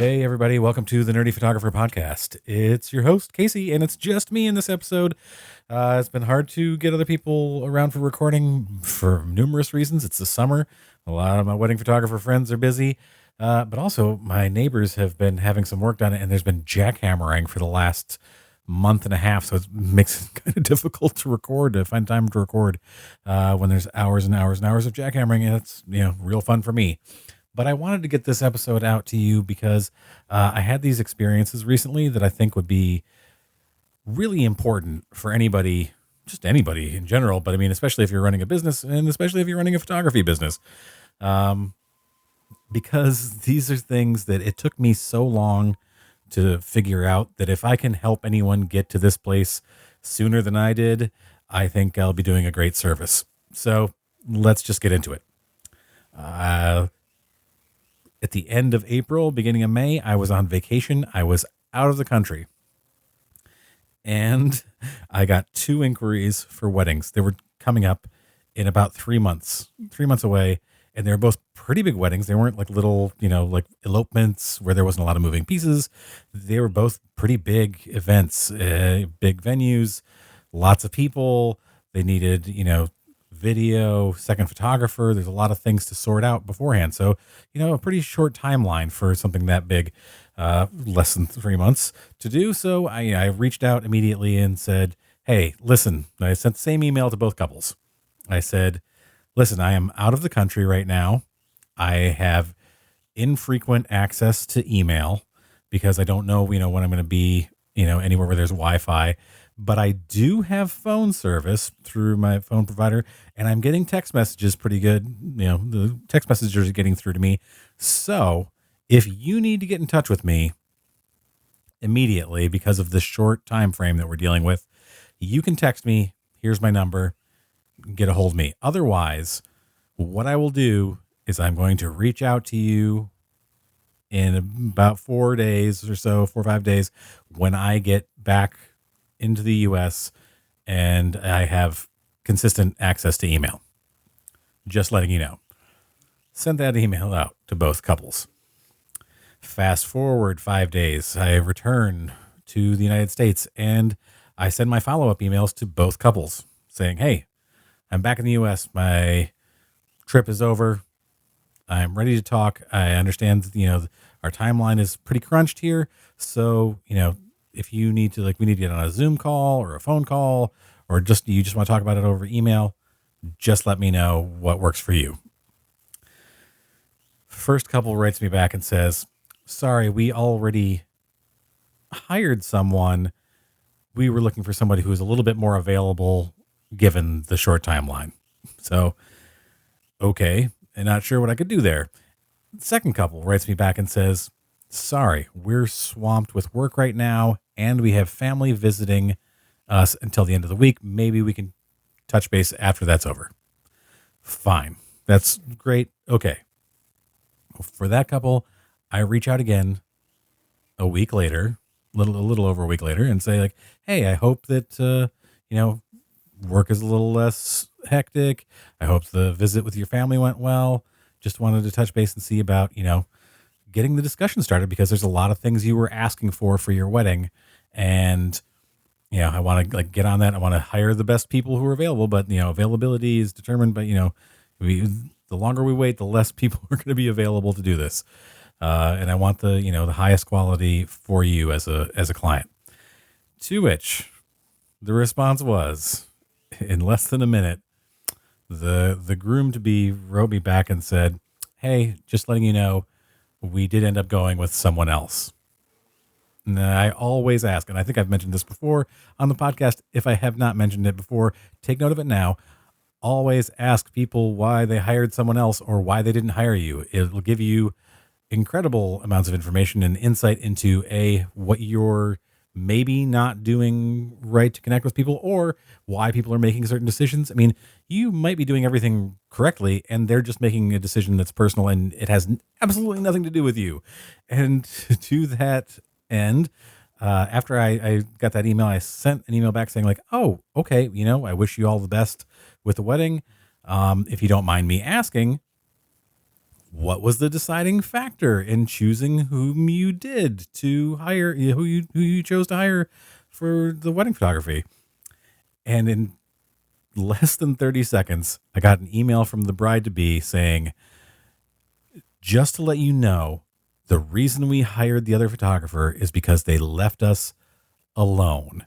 Hey, everybody. Welcome to the Nerdy Photographer Podcast. It's your host, Casey, and it's just me in this episode. It's been hard to get other people around for recording for numerous reasons. It's the summer. A lot of my wedding photographer friends are busy, but also my neighbors have been having some work done, and there's been jackhammering for the last month and a half, so it makes it kind of difficult to find time to record when there's hours and hours and hours of jackhammering, and it's real fun for me. But I wanted to get this episode out to you because I had these experiences recently that I think would be really important for anybody, just anybody in general. But I mean, especially if you're running a business and especially if you're running a photography business, because these are things that it took me so long to figure out that if I can help anyone get to this place sooner than I did, I think I'll be doing a great service. So let's just get into it. At the end of April, beginning of May, I was on vacation. I was out of the country. And I got 2 inquiries for weddings. They were coming up in about 3 months away. And they were both pretty big weddings. They weren't like little, like elopements where there wasn't a lot of moving pieces. They were both pretty big events, big venues, lots of people. They needed, video, second photographer. There's a lot of things to sort out beforehand. So, a pretty short timeline for something that big, less than 3 months to do. So I reached out immediately and said, hey, listen, I sent the same email to both couples. I said, listen, I am out of the country right now. I have infrequent access to email because I don't know, when I'm going to be, anywhere where there's Wi-Fi. But I do have phone service through my phone provider, and I'm getting text messages pretty good. The text messages are getting through to me. So if you need to get in touch with me immediately because of the short time frame that we're dealing with, you can text me. Here's my number. Get a hold of me. Otherwise, what I will do is I'm going to reach out to you in about 4 days or so, 4 or 5 days, when I get back into the US and I have consistent access to email. Just letting you know. Sent that email out to both couples. Fast forward 5 days, I return to the United States and I send my follow-up emails to both couples saying, hey, I'm back in the US. My trip is over. I'm ready to talk. I understand, our timeline is pretty crunched here. So, if you need to, we need to get on a Zoom call or a phone call, or you just want to talk about it over email, just let me know what works for you. First couple writes me back and says, sorry, we already hired someone. We were looking for somebody who was a little bit more available given the short timeline. So, okay, and not sure what I could do there. Second couple writes me back and says, sorry, we're swamped with work right now, and we have family visiting us until the end of the week. Maybe we can touch base after that's over. Fine. That's great. Okay. For that couple, I reach out again a week later, a little over a week later, and say hey, I hope that, work is a little less hectic. I hope the visit with your family went well. Just wanted to touch base and see about, getting the discussion started because there's a lot of things you were asking for your wedding. And, I want to get on that. I want to hire the best people who are available, but, availability is determined by, the longer we wait, the less people are going to be available to do this. And I want the, the highest quality for you as a client. To which the response was, in less than a minute, the groom-to-be wrote me back and said, hey, just letting you know, we did end up going with someone else. And I always ask, and I think I've mentioned this before on the podcast. If I have not mentioned it before, take note of it now. Always ask people why they hired someone else or why they didn't hire you. It will give you incredible amounts of information and insight into what you're maybe not doing right to connect with people, or why people are making certain decisions. I mean, you might be doing everything correctly and they're just making a decision that's personal and it has absolutely nothing to do with you. And to that end, after I got that email, I sent an email back saying oh, okay, I wish you all the best with the wedding. If you don't mind me asking, what was the deciding factor in choosing whom you did to hire, who you chose to hire for the wedding photography? And in less than 30 seconds, I got an email from the bride to be saying, just to let you know, the reason we hired the other photographer is because they left us alone.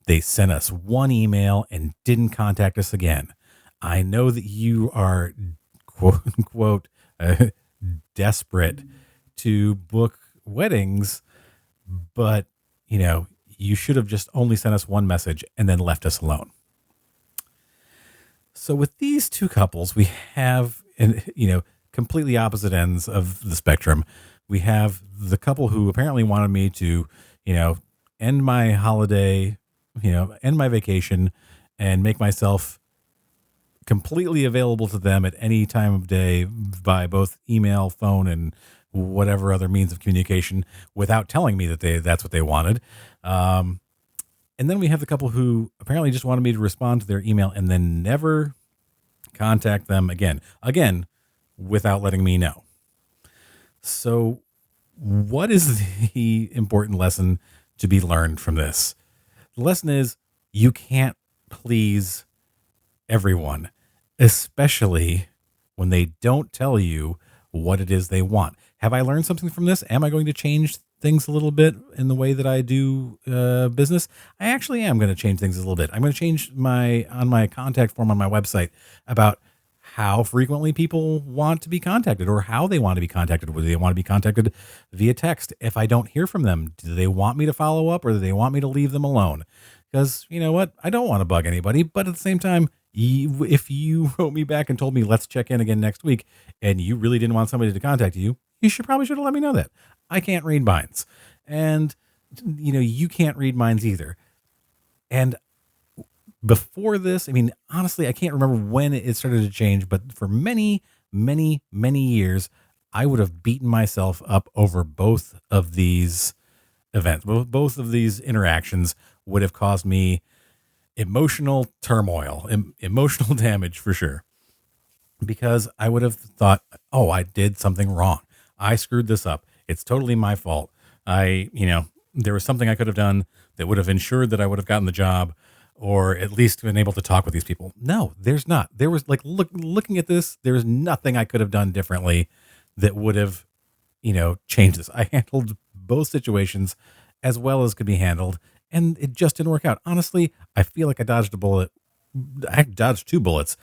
They sent us one email and didn't contact us again. I know that you are, quote unquote, desperate to book weddings, but you should have just only sent us one message and then left us alone. So with these two couples, we have, completely opposite ends of the spectrum. We have the couple who apparently wanted me to, end my holiday, end my vacation and make myself completely available to them at any time of day by both email, phone, and whatever other means of communication without telling me that that's what they wanted. And then we have the couple who apparently just wanted me to respond to their email and then never contact them again, without letting me know. So what is the important lesson to be learned from this? The lesson is you can't please everyone, especially when they don't tell you what it is they want. Have I learned something from this? Am I going to change things a little bit in the way that I do business? I actually am going to change things a little bit. I'm going to change on my contact form on my website about how frequently people want to be contacted or how they want to be contacted. Whether they want to be contacted via text. If I don't hear from them, do they want me to follow up or do they want me to leave them alone? Because you know what? I don't want to bug anybody, but at the same time, if you wrote me back and told me, let's check in again next week, and you really didn't want somebody to contact you, you probably should have let me know that. I can't read minds, and you can't read minds either. And before this, I mean, honestly, I can't remember when it started to change, but for many, many, many years, I would have beaten myself up over both of these events. Both of these interactions would have caused me emotional turmoil, emotional damage for sure, because I would have thought, oh, I did something wrong. I screwed this up. It's totally my fault. There was something I could have done that would have ensured that I would have gotten the job or at least been able to talk with these people. No, there's not. There was looking at this, there was nothing I could have done differently that would have, changed this. I handled both situations as well as could be handled, and it just didn't work out. Honestly, I feel like I dodged a bullet. I dodged two bullets.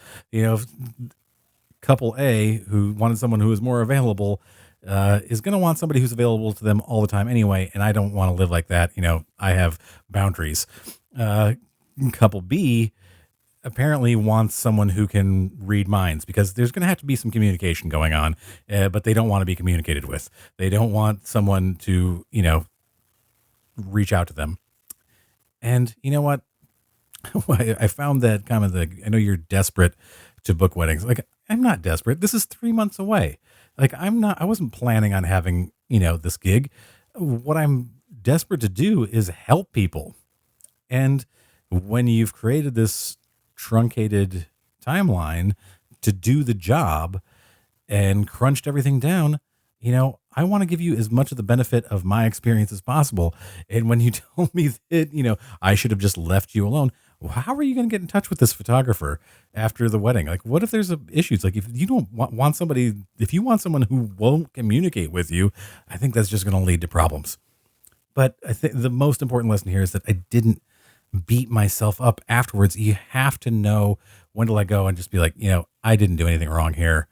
Couple A, who wanted someone who was more available, is going to want somebody who's available to them all the time anyway, and I don't want to live like that. I have boundaries. Couple B apparently wants someone who can read minds because there's going to have to be some communication going on, but they don't want to be communicated with. They don't want someone to, reach out to them. And you know what? I found that comment that I know you're desperate to book weddings. Like, I'm not desperate. This is 3 months away. Like, I wasn't planning on having, this gig. What I'm desperate to do is help people. And when you've created this truncated timeline to do the job and crunched everything down, I want to give you as much of the benefit of my experience as possible. And when you told me that, I should have just left you alone, how are you going to get in touch with this photographer after the wedding? Like, what if there's issues? Like, if you don't want somebody, if you want someone who won't communicate with you, I think that's just going to lead to problems. But I think the most important lesson here is that I didn't beat myself up afterwards. You have to know when to let go and just be like, I didn't do anything wrong here.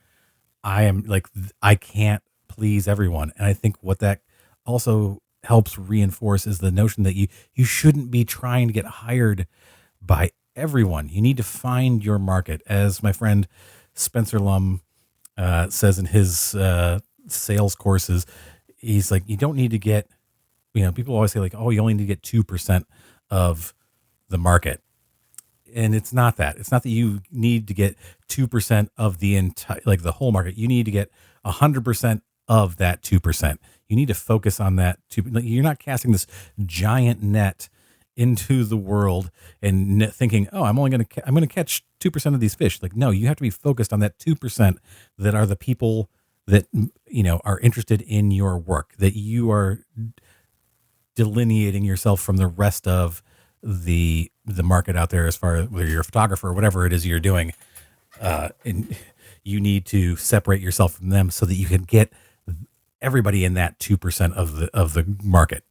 I can't please everyone. And I think what that also helps reinforce is the notion that you shouldn't be trying to get hired by everyone. You need to find your market. As my friend Spencer Lum says in his sales courses, he's like, you don't need to get, people always say like, oh, you only need to get 2% of the market. And it's not that. It's not that you need to get 2% of the entire, like the whole market. You need to get 100% of that 2%. You need to focus on that. You're not casting this giant net into the world and thinking, oh, I'm going to catch 2% of these fish. Like, no, you have to be focused on that 2% that are the people that, are interested in your work, that you are delineating yourself from the rest of the market out there, as far as whether you're a photographer or whatever it is you're doing. And you need to separate yourself from them so that you can get everybody in that 2% of the market.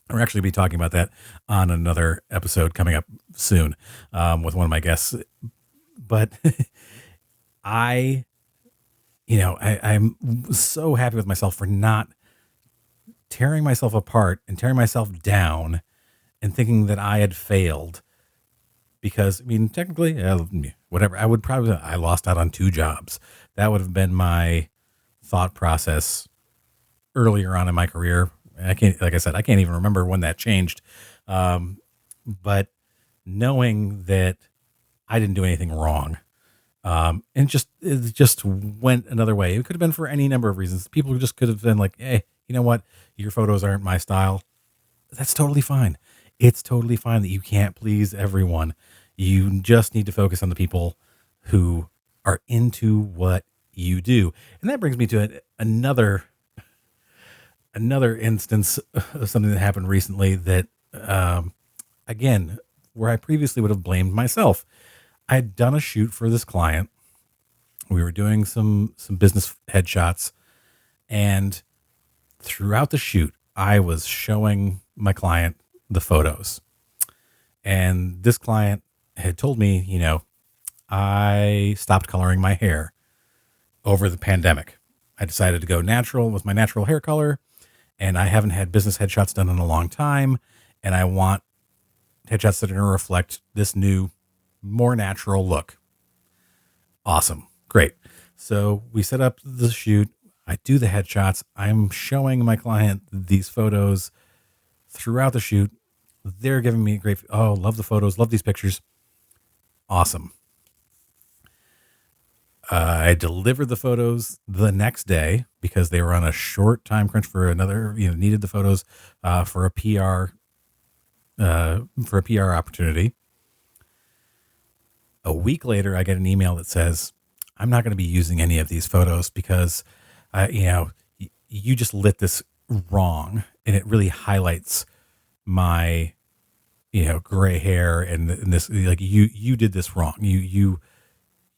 We'll actually be talking about that on another episode coming up soon, with one of my guests. But I'm so happy with myself for not tearing myself apart and tearing myself down and thinking that I had failed. Because, I mean, technically, whatever, I lost out on 2 jobs. That would have been my thought process earlier on in my career. Like I said, I can't even remember when that changed. But knowing that I didn't do anything wrong, and it just went another way. It could have been for any number of reasons. People just could have been like, hey, you know what? Your photos aren't my style. That's totally fine. It's totally fine that you can't please everyone. You just need to focus on the people who are into what you do. And that brings me to another instance of something that happened recently that, again, where I previously would have blamed myself. I had done a shoot for this client. We were doing some business headshots, and throughout the shoot, I was showing my client the photos. And this client had told me, I stopped coloring my hair over the pandemic. I decided to go natural with my natural hair color, and I haven't had business headshots done in a long time, and I want headshots that are going to reflect this new, more natural look. Awesome. Great. So we set up the shoot. I do the headshots. I'm showing my client these photos throughout the shoot. They're giving me love the photos, love these pictures. Awesome. I delivered the photos the next day because they were on a short time crunch for another, needed the photos for a PR opportunity. A week later, I get an email that says, I'm not going to be using any of these photos because, you just lit this wrong, and it really highlights my, gray hair and this, like you did this wrong. You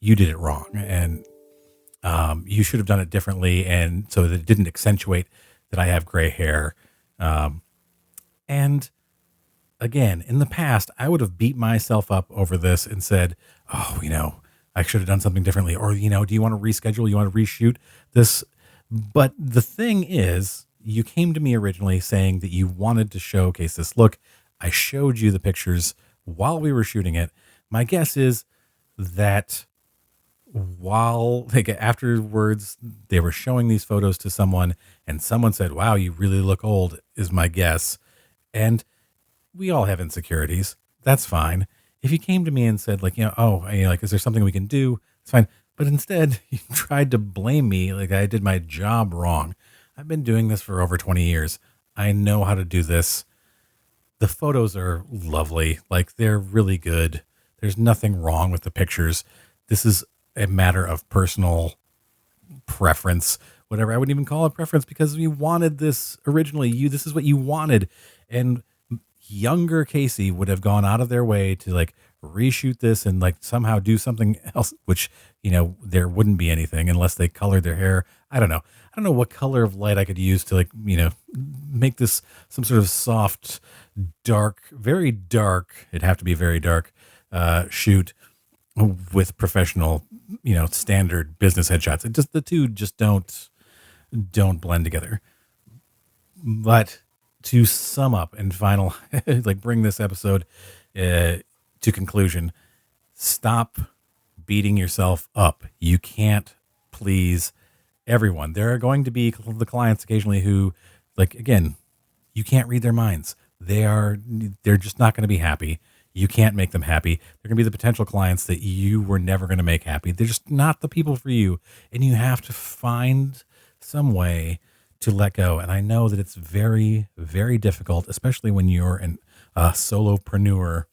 did it wrong, and you should have done it differently, and so that it didn't accentuate that I have gray hair. And again, in the past, I would have beat myself up over this and said, oh, I should have done something differently. Or, do you want to reschedule? You want to reshoot this? But the thing is, you came to me originally saying that you wanted to showcase this. Look, I showed you the pictures while we were shooting it. My guess is that afterwards they were showing these photos to someone, and someone said, wow, you really look old, is my guess. And we all have insecurities. That's fine. If you came to me and said is there something we can do? It's fine. But instead you tried to blame me like I did my job wrong. I've been doing this for over 20 years. I know how to do this. The photos are lovely. Like, they're really good. There's nothing wrong with the pictures. This is a matter of personal preference, whatever. I wouldn't even call it preference because we wanted this originally. This is what you wanted. And younger Casey would have gone out of their way to reshoot this and somehow do something else, which, there wouldn't be anything unless they colored their hair. I don't know what color of light I could use to make this some sort of soft, dark, very dark. It'd have to be very dark, shoot with professional, standard business headshots. The two just don't blend together. But to sum up and final, bring this episode to conclusion, stop beating yourself up. You can't please everyone. There are going to be the clients occasionally who, again, you can't read their minds. They're just not going to be happy. You can't make them happy. They're going to be the potential clients that you were never going to make happy. They're just not the people for you. And you have to find some way to let go. And I know that it's very, very difficult, especially when you're a solopreneur,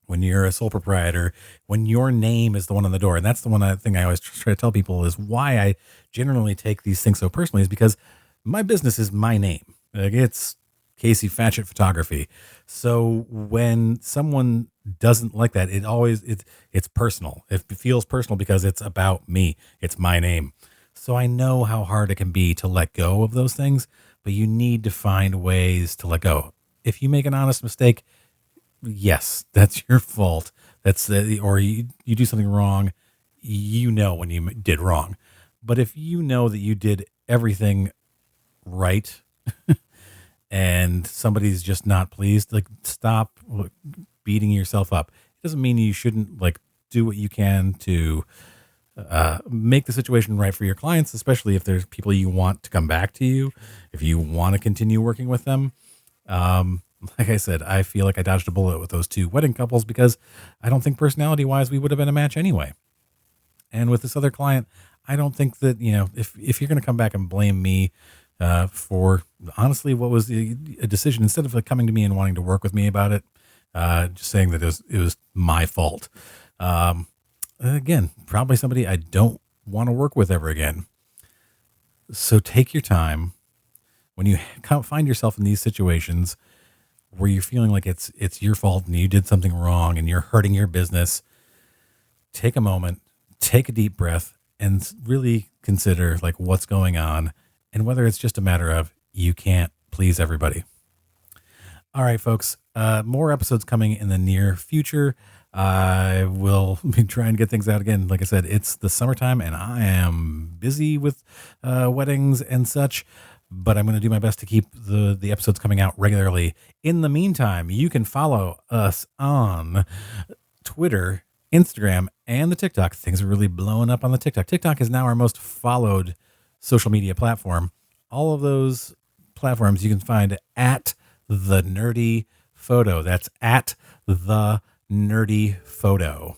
when you're a sole proprietor, when your name is the one on the door. And that's the one thing I always try to tell people is why I generally take these things so personally is because my business is my name. Like, it's Casey Fatchett Photography. So when someone doesn't like that, it's personal. It feels personal because it's about me. It's my name. So I know how hard it can be to let go of those things, but you need to find ways to let go. If you make an honest mistake, yes, that's your fault. Or you do something wrong, when you did wrong. But if you know that you did everything right and somebody's just not pleased, like, stop beating yourself up. It doesn't mean you shouldn't do what you can to make the situation right for your clients, especially if there's people you want to come back to you, if you want to continue working with them. Like I said, I feel like I dodged a bullet with those two wedding couples because I don't think personality wise we would have been a match anyway. And with this other client, I don't think that, if you're going to come back and blame me for honestly what was a decision, instead of coming to me and wanting to work with me about it, just saying that it was my fault. Again, probably somebody I don't want to work with ever again. So take your time when you find yourself in these situations where you're feeling like it's your fault and you did something wrong and you're hurting your business. Take a moment, take a deep breath, and really consider what's going on and whether it's just a matter of you can't please everybody. All right, folks, more episodes coming in the near future. I will be trying to get things out again. Like I said, it's the summertime and I am busy with weddings and such, but I'm going to do my best to keep the episodes coming out regularly. In the meantime, you can follow us on Twitter, Instagram, and the TikTok. Things are really blowing up on the TikTok. TikTok is now our most followed social media platform. All of those platforms you can find at The Nerdy Photo. That's at The Nerdy Photo.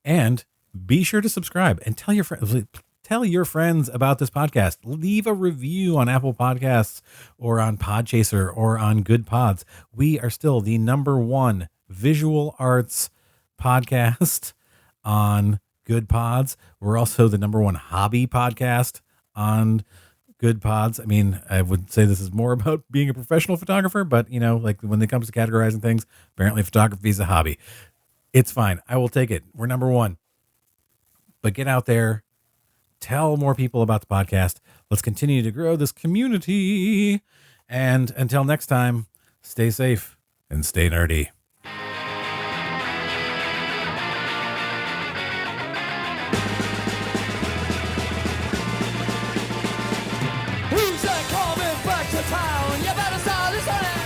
And be sure to subscribe and tell your friends about this podcast. Leave a review on Apple Podcasts or on Podchaser or on Good Pods. We are still the #1 visual arts podcast on Good Pods. We're also the #1 hobby podcast on Good Pods. I mean, I would say this is more about being a professional photographer, but when it comes to categorizing things, apparently photography is a hobby. It's fine. I will take it. We're #1. But get out there. Tell more people about the podcast. Let's continue to grow this community. And until next time, stay safe and stay nerdy. Who's that coming back to town? You better start listening.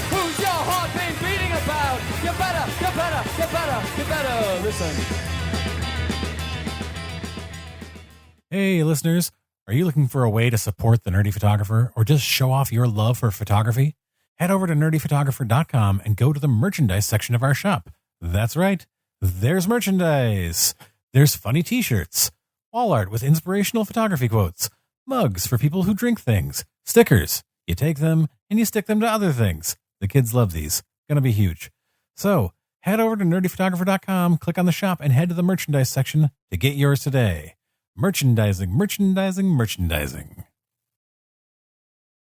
Who's your heart been beating about? You better listen. Hey, listeners, are you looking for a way to support the Nerdy Photographer or just show off your love for photography? Head over to nerdyphotographer.com and go to the merchandise section of our shop. That's right. There's merchandise. There's funny t-shirts, wall art with inspirational photography quotes, mugs for people who drink things, stickers. You take them and you stick them to other things. The kids love these. Gonna be huge. So head over to nerdyphotographer.com, click on the shop, and head to the merchandise section to get yours today. Merchandising.